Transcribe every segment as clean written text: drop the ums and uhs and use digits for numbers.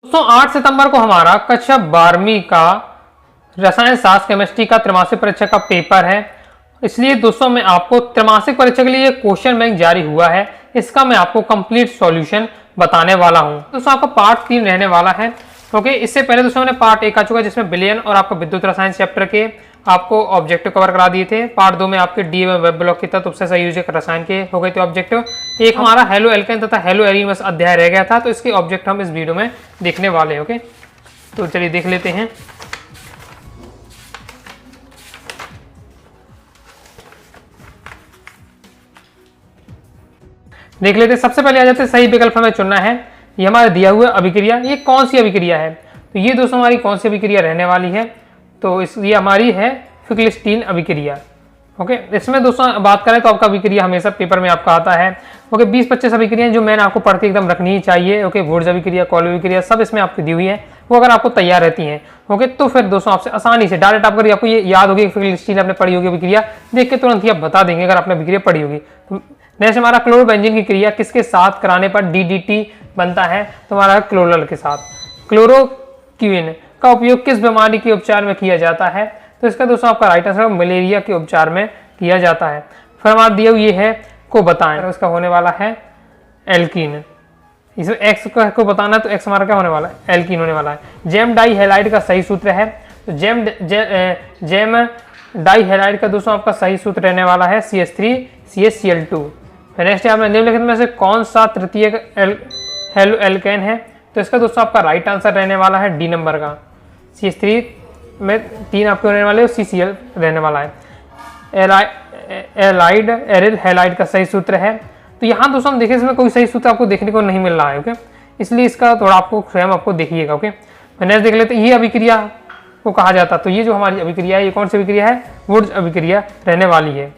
दोस्तों 8 सितंबर को हमारा कक्षा 12वीं का रसायन शास्त्र केमिस्ट्री का त्रैमासिक परीक्षा का पेपर है। इसलिए दोस्तों मैं आपको त्रैमासिक परीक्षा के लिए क्वेश्चन बैंक जारी हुआ है, इसका मैं आपको कंप्लीट सॉल्यूशन बताने वाला हूं। दोस्तों आपका पार्ट 3 रहने वाला है। ओके, इससे पहले दोस्तों मैंने पार्ट 1 आ चुका है जिसमें विलयन और आपका विद्युत रसायन चैप्टर के आपको ऑब्जेक्टिव कवर करा दिए थे। पार्ट 2 में आपके डी एवं वेब ब्लॉक के तत्व से संयोजक रसायन के हो गए थे ऑब्जेक्टिव। एक हमारा हेलो एल्केन तथा हेलो एरीन बस अध्याय रह गया था, तो इसके ऑब्जेक्ट हम इस वीडियो में देखने वाले हैं। ओके, तो चलिए देख लेते हैं। देख लेते हैं। सबसे पहले आ जाते हैं सही विकल्प हमें चुनना है। ये हमारा दिया हुआ अभिक्रिया, ये कौन सी अभिक्रिया है? तो ये दोस्तों हमारी कौन सी अभिक्रिया रहने वाली है? तो ये हमारी है फिक्लिस्टीन अभिक्रिया। ओके, इसमें दोस्तों बात करें तो आपका अभिक्रिया हमेशा पेपर में आपका आता है। ओके, 20-25 अभिक्रियाएं जो मैंने आपको पढ़ के एकदम रखनी ही चाहिए। ओके, वुर्त्ज अभिक्रिया, कॉल अभिक्रिया सब इसमें आपकी दी हुई है, वो अगर आपको तैयार रहती हैं। ओके, तो फिर दोस्तों आपसे आसानी से डायरेक्ट आपको ये याद होगी, फिक्लिस्टीन आपने पढ़ी होगी अभिक्रिया, देख के तुरंत ही आप बता देंगे अगर आपने अभिक्रिया पढ़ी होगी। तो नेक्स्ट हमारा क्लोरोबेंजीन की क्रिया किसके साथ कराने पर DDT बनता है? तो हमारा क्लोरल के साथ। क्लोरोक्विन का उपयोग किस बीमारी के उपचार में किया जाता है? तो इसका दोस्तों आपका राइट आंसर मलेरिया के उपचार में किया जाता है। फिर हमारा दिया ये है को बताएं, तो इसका होने वाला है एल्कीन। इसमें एक्स को बताना, तो एक्स हमारा क्या होने वाला है? एल्कीन होने वाला है। जेम डाई हैलाइड का सही सूत्र है, तो जेम डाई हैलाइड का दोस्तों आपका सही सूत्र रहने वाला है CH3CHCl2। नेक्स्ट आपने निम्नलिखित में से कौन सा तृतीय हेलो एल्केन है? तो इसका दोस्तों आपका राइट आंसर रहने वाला है डी नंबर का। CH3 में 3 आपके होने वाले और CCl रहने वाला है। एलाइड एरिल हैलाइड का सही सूत्र है। तो यहाँ दोस्तों हम देखें इसमें कोई सही सूत्र आपको देखने को नहीं मिल रहा है। ओके, इसलिए इसका थोड़ा आपको स्वयं आपको देखिएगा। ओके, नेक्स्ट देख लेते हैं, ये अभिक्रिया को कहा जाता, तो ये जो हमारी अभिक्रिया है ये कौन सी अभिक्रिया है? वुर्त्ज अभिक्रिया रहने वाली है।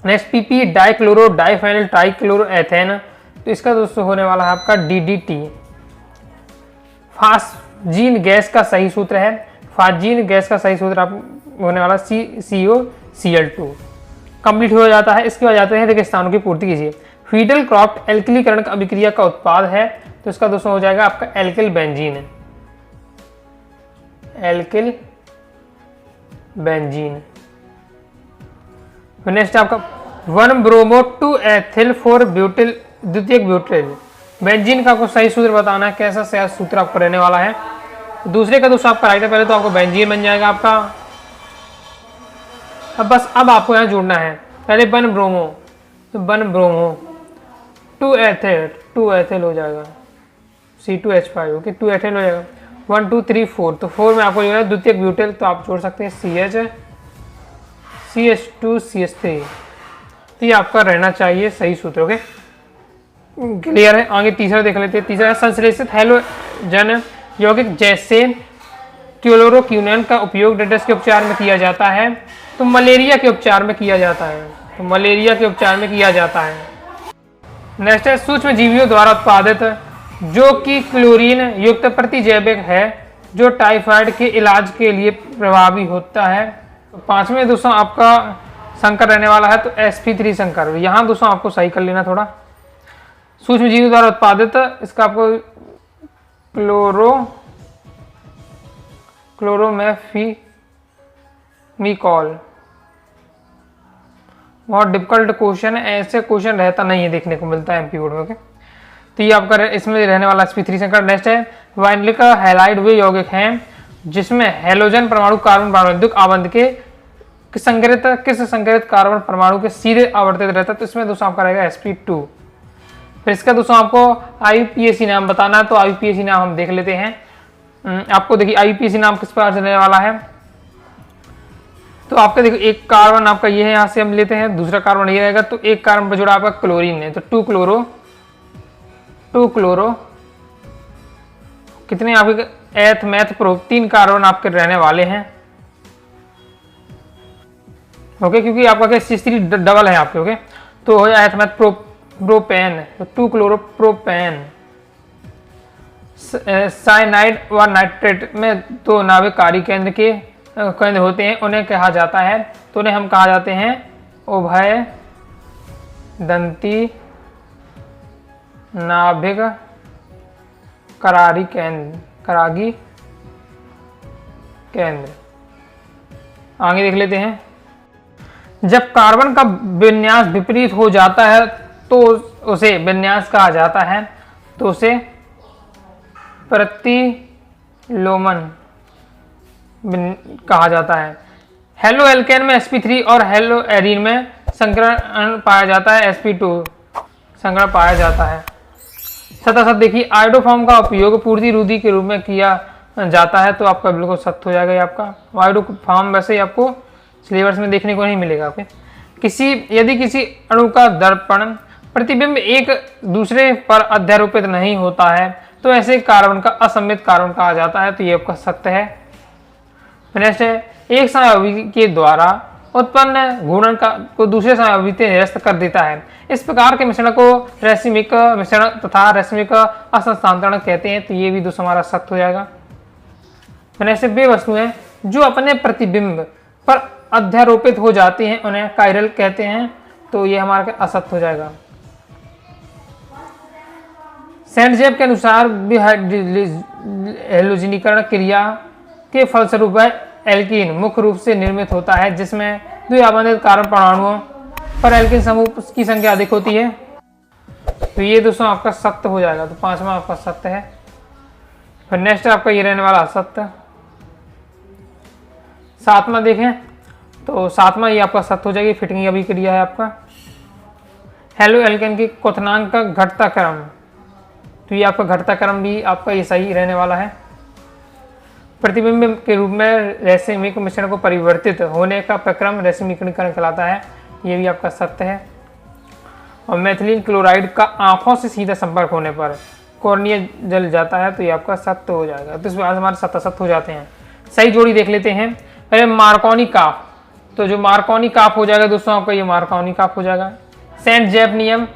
नेक्स्ट PP डाइक्लोरो डाइफेनिल ट्राइक्लोरोएथेन, तो इसका दोस्तों होने वाला है आपका DDT। फास्जीन गैस का सही सूत्र है, फास्जीन गैस का सही सूत्र आप होने वाला COCl2। कंप्लीट हो जाता है। इसके बाद जाते हैं देखिए स्थानों की पूर्ति कीजिए। फीडल क्रॉफ्ट एल्किलीकरण का अभिक्रिया का उत्पाद है, तो इसका दोस्तों हो जाएगा आपका alkyl benzene. Alkyl benzene. Next आपका 1 ब्रोमो 2 एथिल 4 ब्यूटिल द्वितीयक ब्यूटिल। बेंजीन का आपको सही सूत्र बताना है, कैसा सही सूत्र आपको रहने वाला है। दूसरे का दोस्तों आपका राइट है, पहले तो आपको बेंजीन बन जाएगा आपका। अब आपको यहाँ जोड़ना है, पहले 1 ब्रोमो, तो 1 ब्रोमो 2 एथिल हो जाएगा C2H5। ओके, 2 एथिल हो जाएगा। 1 2 3 4, तो 4 में आपको जो है द्वितीयक ब्यूटिल, तो आप जोड़ सकते हैं CH2CH3। तो ये आपका रहना चाहिए सही सूत्र। ओके, क्लियर है। आगे तीसरा देख लेते हैं। तीसरा है संश्लेषित हैलोजन यौगिक जैसे क्लोरोक्विनोन का उपयोग डेंटिस्ट के उपचार में किया जाता है, तो मलेरिया के उपचार में किया जाता है। तो मलेरिया के उपचार में किया जाता है। नेक्स्ट है सूक्ष्म जीवियों द्वारा उत्पादित जो कि क्लोरीन युक्त प्रतिजैविक है जो टाइफाइड के इलाज के लिए प्रभावी होता है। तो 5वें दोस्तों आपका संकर रहने वाला है, तो sp3 संकर। यहाँ दोस्तों आपको सही कर लेना थोड़ा। सूक्ष्म जीवियों द्वारा उत्पादित, इसका आपको क्लोरोमेफिमिकॉल। बहुत डिफिकल्ट क्वेश्चन है, ऐसे क्वेश्चन रहता नहीं है, देखने को मिलता है MP बोर्ड में। ओके, तो ये आपका इसमें रहने वाला sp3 संकर। नेक्स्ट है वाइनलिक हैलाइड वे यौगिक हैं जिसमें हैलोजन परमाणु कार्बन परमाणु आबंध के किस संकरित कार्बन परमाणु के सीधे आवर्तित रहता है, तो इसमें दोस्तों आपका रहेगा sp2। फिर इसका दोस्तों आपको IUPAC नाम बताना है, तो IUPAC नाम हम देख लेते हैं। आपको देखिए IUPAC नाम किस प्रकार से रहने वाला है, तो आपका देखो एक कार्बन आपका ये है, यहाँ से हम लेते हैं, दूसरा कार्बन ये रहेगा, तो एक कार्बन पर जुड़ा आपका क्लोरीन है, तो 2 क्लोरो कितने आपके एथ मैथ प्रो 3 कार्बन आपके रहने वाले हैं। ओके, क्योंकि आपका क्या CH3 डबल है आपके। ओके, तो हो जाए एथ मैथ प्रोपेन, तो 2 क्लोरोप्रोपेन। साइनाइड व नाइट्रेट में 2 नाभिक कार्य केंद्र होते हैं, उन्हें कहा जाता है, तो उन्हें हम कहा जाते हैं उभय दंती नाभिक करारी केंद्र, करागी केंद्र। आगे देख लेते हैं। जब कार्बन का विन्यास विपरीत हो जाता है तो उसे विन्यास कहा जाता है, तो उसे प्रतिलोमन कहा जाता है। हेलो एल्केन में sp3 और हेलो एरीन में संकरण पाया जाता है, sp2 संकरण पाया जाता है। 77 देखिए, आयोडोफॉर्म का उपयोग पूर्ति रुधि के रूप में किया जाता है, तो आपका बिल्कुल सत्य हो जाएगा। आपका आयोडोफॉर्म वैसे ही आपको सिलेबस में देखने को नहीं मिलेगा। ओके, यदि किसी अणु का दर्पण प्रतिबिंब एक दूसरे पर अध्यारोपित नहीं होता है तो ऐसे कार्बन का असममित कार्बन कहा जाता है, तो ये आपका सत्य है। नेक्स्ट है, एक समयावधि के द्वारा उत्पन्न घूर्णन को दूसरे समयावधि से निरस्त कर देता है। इस प्रकार के मिश्रण को रैसिमिक मिश्रण तथा रैसिमिक असंस्थानांतरण कहते हैं, तो ये भी दोस्तों हमारा सत्य हो जाएगा। ऐसे वे वस्तुएं जो अपने प्रतिबिंब पर अध्यारोपित हो जाती हैं उन्हें कायरल कहते हैं, तो ये हमारा असत्य हो जाएगा। सेंटजेब के अनुसार हेलोजिनीकरण क्रिया के फलस्वरूप एल्कीन मुख्य रूप से निर्मित होता है, जिसमें द्विआबंधित कार्बन परमाणुओं पर एल्कीन समूह की संख्या अधिक होती है, तो ये दोस्तों आपका सत्य हो जाएगा। तो 5वां आपका सत्य है। फिर नेक्स्ट आपका ये रहने वाला असत्य। 7वां देखें तो 7वां ये आपका सत्य हो जाएगी, फिटिंग अभिक्रिया है आपका। हेलो एल्केन की क्वथनांक का घटता क्रम, तो ये आपका घटता क्रम भी आपका ये सही रहने वाला है। प्रतिबिंब के रूप में रैसिमिक मिश्रण को परिवर्तित होने का प्रक्रम रैसिमिकरण कहलाता है, ये भी आपका सत्य है। और मेथिलीन क्लोराइड का आंखों से सीधा संपर्क होने पर कॉर्निया जल जाता है, तो ये आपका सत्य हो जाएगा। तो इस बार हमारे सत्य हो जाते हैं। सही जोड़ी देख लेते हैं। पहले मार्कोनी काफ, तो जो मार्कोनी काफ हो जाएगा दोस्तों आपका ये मार्कोनी काफ हो जाएगा। सेंट जेब नियम,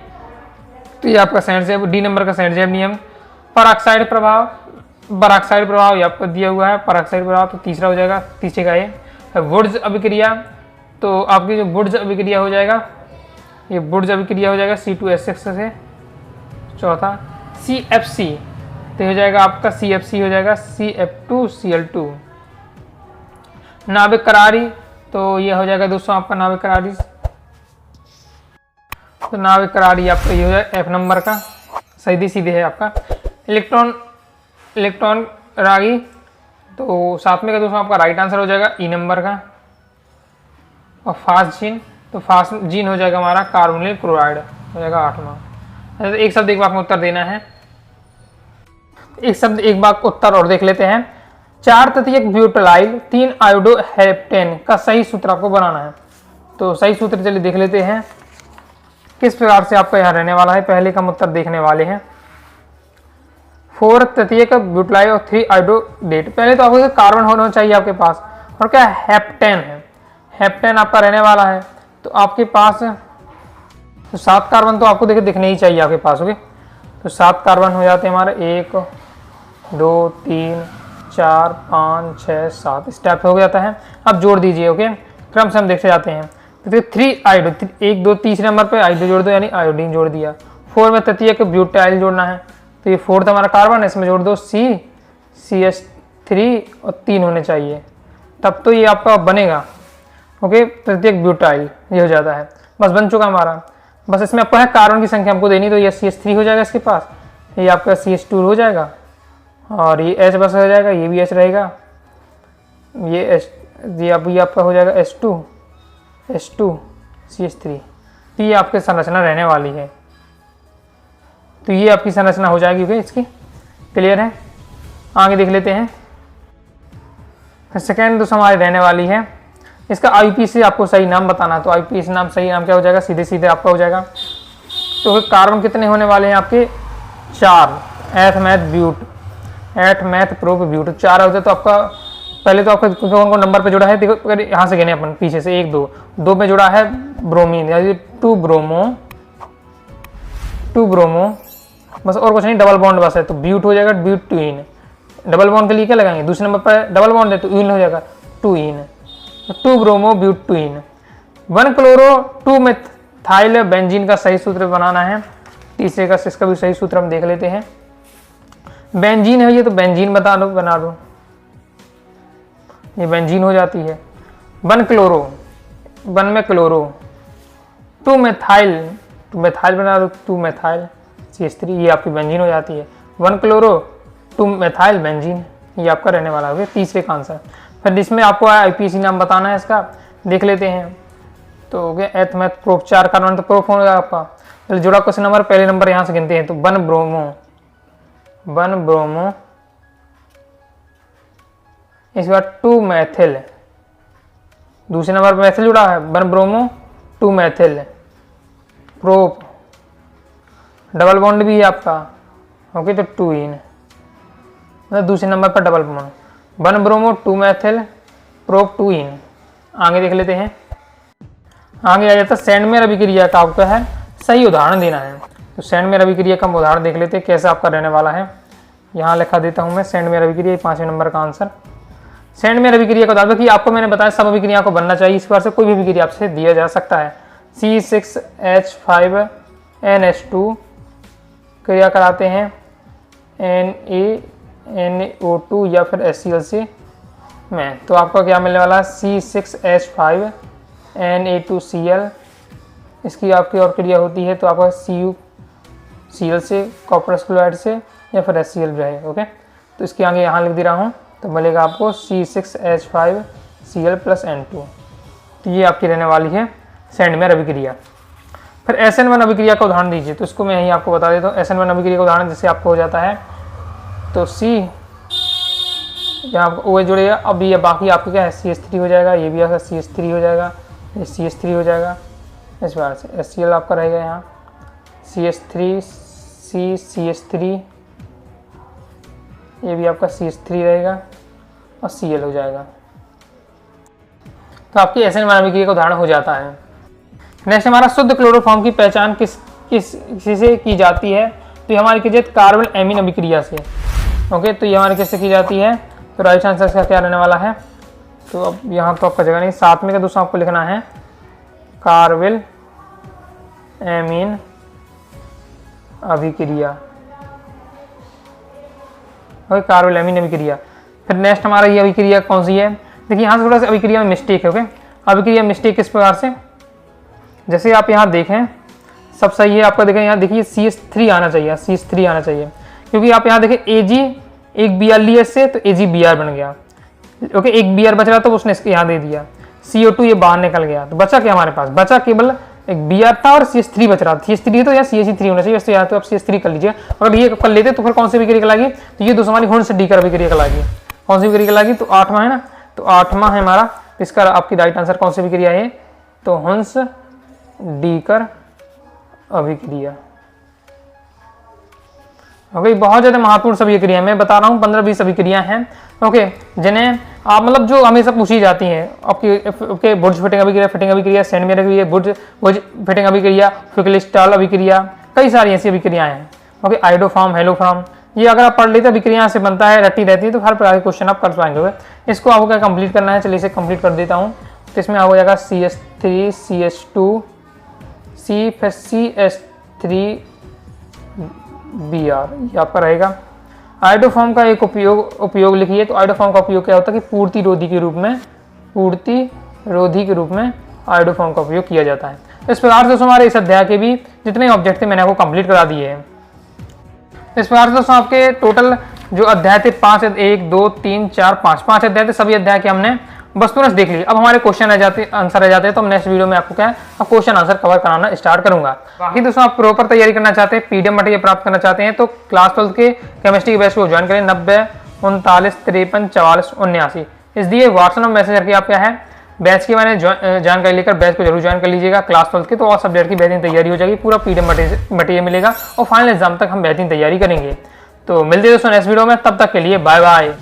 तो ये आपका सेंट जेब डी नंबर का सेंट जेब नियम। पराक्साइड प्रभाव, पराक्साइड प्रभाव ये आपको दिया हुआ है, पराक्साइड प्रभाव तो तीसरा हो जाएगा, तीसरे का ये। वुड्स अभिक्रिया, तो आपकी जो वुड्स अभिक्रिया हो जाएगा, ये वुड्स अभिक्रिया हो जाएगा C2H6 से। चौथा CFC, तो हो जाएगा आपका CFC हो जाएगा CF2Cl2। नाभिक करारी, तो ये हो जाएगा दोस्तों आपका नाभिक करारी, तो नाभिक करारी आपका ये हो जाएगा F नंबर का, सीधे सीधे है आपका। इलेक्ट्रॉन रागी, तो 7वें का दोस्तों आपका राइट आंसर हो जाएगा E नंबर का। और फास्ट जीन, तो फास्ट जीन हो जाएगा हमारा कार्बोनिल क्लोराइड हो जाएगा 8वां। एक शब्द एक वाक्य में उत्तर देना है, एक शब्द एक वाक्य उत्तर और देख लेते हैं। 4 तृतीयक ब्यूटाइल 3 आयोडोहेप्टेन का सही सूत्र आपको बनाना है, तो सही सूत्र चलिए देख लेते हैं किस प्रकार से आपका यहाँ रहने वाला है। पहले का उत्तर देखने वाले हैं। 4 तृतीयक ब्यूटाइल और 3 आयोडोडेट, पहले तो आपको कार्बन होना चाहिए आपके पास, और क्या हेप्टेन है, हेप्टेन आपका रहने वाला है, तो आपके पास तो 7 कार्बन तो आपको दिखने ही चाहिए आपके पास। ओके, तो 7 कार्बन हो जाते हैं हमारे 1 2 3 4 5 6 7 स्टेप हो जाता है। अब जोड़ दीजिए। ओके, क्रम से हम देखते जाते हैं। तो 3 आयोडो, 1 2 तीसरे नंबर पे आयोडो जोड़ दो, यानी आयोडीन जोड़ दिया। 4 में तृतीयक ब्यूटाइल जोड़ना है, तो ये 4th हमारा कार्बन है, इसमें जोड़ दो CH3 और 3 होने चाहिए, तब तो ये आपका बनेगा। ओके, तृतीयक ब्यूटाइल ये हो जाता है, बस बन चुका हमारा। बस इसमें आपको है कार्बन की संख्या हमको देनी, तो ये CH3 हो जाएगा इसके पास, ये आपका CH2 हो जाएगा, और ये H बस हो जाएगा, ये भी H रहेगा, ये H, ये आपका हो जाएगा H2 CH3। तो ये आपकी संरचना रहने वाली है, तो ये आपकी संरचना हो जाएगी। ओके, इसकी क्लियर है। आगे देख लेते हैं। सेकेंड दोस्तों हमारी रहने वाली है, इसका IUPAC आपको सही नाम बताना है, तो IUPAC नाम सही नाम क्या हो जाएगा, सीधे सीधे आपका हो जाएगा। तो कार्बन कितने होने वाले हैं आपके 4, एथ मैथ प्रोप ब्यूट 4 होते, तो आपका पहले तो आपका कौन कौन नंबर पे जुड़ा है देखो, अगर यहाँ से गिने अपन पीछे से 1 2 में जुड़ा है ब्रोमीन, यानी 2 ब्रोमो बस, और कुछ नहीं, डबल बॉन्ड बस है, तो ब्यूट हो जाएगा ब्यूटीन। डबल बॉन्ड के लिए क्या लगाएंगे, दूसरे नंबर पर डबल बॉन्ड है तो इन हो जाएगा 2 इन, 2 bromo butene. 1 chloro 2 methyl benzene का सही सूत्र बनाना है। तीसरे का इसका भी सही सूत्र हम देख लेते हैं। बेंजीन है ये, तो बेंजीन बता दो, बना दो, ये बेंजीन हो जाती है। 1 क्लोरो, 1 में क्लोरो, 2 मेथाइल, 2 मेथाइल बना दो, 2 मेथाइल CH3, ये आपकी बेंजीन हो जाती है। 1 क्लोरो 2 मेथाइल बेंजीन, ये आपका रहने वाला हो गया तीसरे का आंसर। फिर इसमें आपको IPC नाम बताना है इसका, देख लेते हैं। तो हो गया एथ मैथ प्रोप, 4 कार्बन तो प्रोप होगा आपका। चलिए जुड़ा क्वेश्चन नंबर, पहले नंबर यहाँ से गिनते हैं। तो 1 ब्रोमो, 1 ब्रोमो, इसके बाद 2 मैथिल, दूसरे नंबर पर मैथिल जुड़ा है, 1 bromo 2 Maithil prop, double bond भी है आपका, ओके। तो 2 इन, मतलब दूसरे नंबर पर double bond, 1 bromo 2 Maithil prop 2 इन। आगे देख लेते हैं, आगे आ जाता है सैंडमेयर अभिक्रिया का आपका है सही उदाहरण देना है। तो सैंडमेयर अभिक्रिया का उदाहरण देख लेते हैं कैसे आपका रहने वाला है। यहाँ लिखा देता हूँ मैं सैंडमेयर अभिक्रिया, 5वें नंबर का आंसर। सैंडमेयर अभिक्रिया का उदाहरण कि आपको मैंने बताया सब अभिक्रिया को बनना चाहिए, इस बार से कोई भी अभिक्रिया आपसे दिया जा सकता है। C6H5NH2 क्रिया कराते हैं NaNO2 या फिर HCl से में, तो आपका क्या मिलने वाला है C6H5Na2Cl। इसकी आपकी और क्रिया होती है तो आपका CuCl से, कॉपर क्लोराइड से या फिर HCl रहे, ओके। तो इसके आगे यहाँ लिख दे रहा हूँ, तो मिलेगा आपको C6H5Cl+N2। तो ये आपकी रहने वाली है सैंडमेयर अभिक्रिया। फिर SN1 अभिक्रिया का उदाहरण दीजिए, तो इसको मैं यहीं आपको बता देता हूँ। SN1 अभिक्रिया का उदाहरण जैसे आपको हो जाता है, तो C यहाँ आपको OH जुड़ेगा, अब ये बाकी आपका क्या है CH3 हो जाएगा, ये भी आपका CH3 हो जाएगा, ये CH3 हो जाएगा, इस बार से HCl आपका रहेगा यहाँ CH3 CH3, ये भी आपका CH3 रहेगा और Cl हो जाएगा। तो आपकी SN1 अभिक्रिया का उदाहरण हो जाता है। नेक्स्ट हमारा शुद्ध क्लोरोफॉर्म की पहचान किसी से की जाती है, तो ये हमारी की जाती है कार्बन एमीन अभिक्रिया से, ओके। तो ये हमारी किससे की जाती है, तो राइट आंसर इसका क्या रहने वाला है। तो अब यहाँ तो आपका जगह नहीं, साथ में का दूसरा आपको लिखना है कार्बन एमीन अभिक्रिया, ओके, कार्बन एमीन अभिक्रिया। फिर नेक्स्ट हमारा ये अभिक्रिया कौन सी है, देखिए यहाँ से थोड़ा सा अभिक्रिया में मिस्टेक है, ओके। अभिक्रिया मिस्टेक किस प्रकार से, जैसे आप यहाँ देखें सब सही है आपका, देखें यहाँ देखिए CH3 आना चाहिए, CH3 आना चाहिए, क्योंकि आप यहाँ देखें Ag एक Br लिया इससे तो AgBr बन गया, ओके। एक Br बच रहा तो उसने इसके यहाँ दे दिया, CO2 ये बाहर निकल गया, तो बचा क्या हमारे पास, बचा केवल एक Br था और CH3 बच रहा था। CH3 है तो यहाँ CH3 होना चाहिए, तो यहाँ तो आप CH3 कर लीजिए। अगर ये कर लेते तो फिर कौन सी अभिक्रिया कहलाएगी, तो ये दूसरी हमारी हुंस डीकर अभिक्रिया कहलाएगी। कौन सी अभिक्रिया कहलाएगी, तो 8वां है ना, तो 8वां है हमारा, इसका आपकी राइट आंसर कौन सी अभिक्रिया है, तो हुंस डीकर अभिक्रिया, ओके। बहुत ज़्यादा महत्वपूर्ण सभी अभिक्रिया मैं बता रहा हूँ, 15-20 अभिक्रियाएं हैं, ओके, जिन्हें आप मतलब जो हमेशा पूछी जाती हैं आपकी बुर्ज फिटिंग अभिक्रिया, सैंडमेयर अभिक्रिया, बुर्ज फिटिंग अभिक्रिया, फिक्लिस्टॉल अभिक्रिया, कई सारी ऐसी अभिक्रियाएं हैं, ओके। आइडोफॉर्म, हेलोफॉर्म, ये अगर आप पढ़ लेते अभिक्रिया से बनता है, रटी रहती है, तो हर प्रकार के क्वेश्चन आप कर पाएंगे। इसको आपको क्या कंप्लीट करना है, चलिए इसे कंप्लीट कर देता हूँ। तो इसमें हो जाएगा CH3 CH2 C फिर CH3Br, ये आपका रहेगा। आइडोफॉर्म का एक उपयोग लिखिए, तो आइडोफॉर्म का उपयोग क्या होता है कि पूर्ति रोधी के रूप में आइडोफॉर्म का उपयोग किया जाता है। इस प्रकार से हमारे इस अध्याय के भी जितने ऑब्जेक्ट थे मैंने आपको कंप्लीट करा दिए हैं। इस प्रकार से दोस्तों आपके टोटल जो अध्याय थे 5, 1, 2, 3, 4, 5 अध्याय थे, सभी अध्याय के हमने वस्तुनिष्ठ देख लिए। अब हमारे क्वेश्चन आंसर रह जाते हैं, तो हम नेक्स्ट वीडियो में आपको क्या है अब क्वेश्चन आंसर कवर कराना स्टार्ट करूंगा। बाकी दोस्तों आप प्रॉपर तैयारी करना चाहते हैं, PDF मटेरियल प्राप्त करना चाहते हैं, तो क्लास 12 के केमिस्ट्री के बैच को ज्वाइन करें 90 39 53 44 79 इस दिए व्हाट्सएप में मैसेज करके आप क्या है बैच के बारे में जानकारी लेकर बैच को जरूर ज्वाइन कर लीजिएगा क्लास 12 के, तो और सब्जेक्ट की बेहतरीन तैयारी हो जाएगी, पूरा PDF मटेरियल मिलेगा और फाइनल एग्जाम तक हम बेहतरीन तैयारी करेंगे। तो मिलते हैं दोस्तों नेक्स्ट वीडियो में, तब तक के लिए बाय बाय।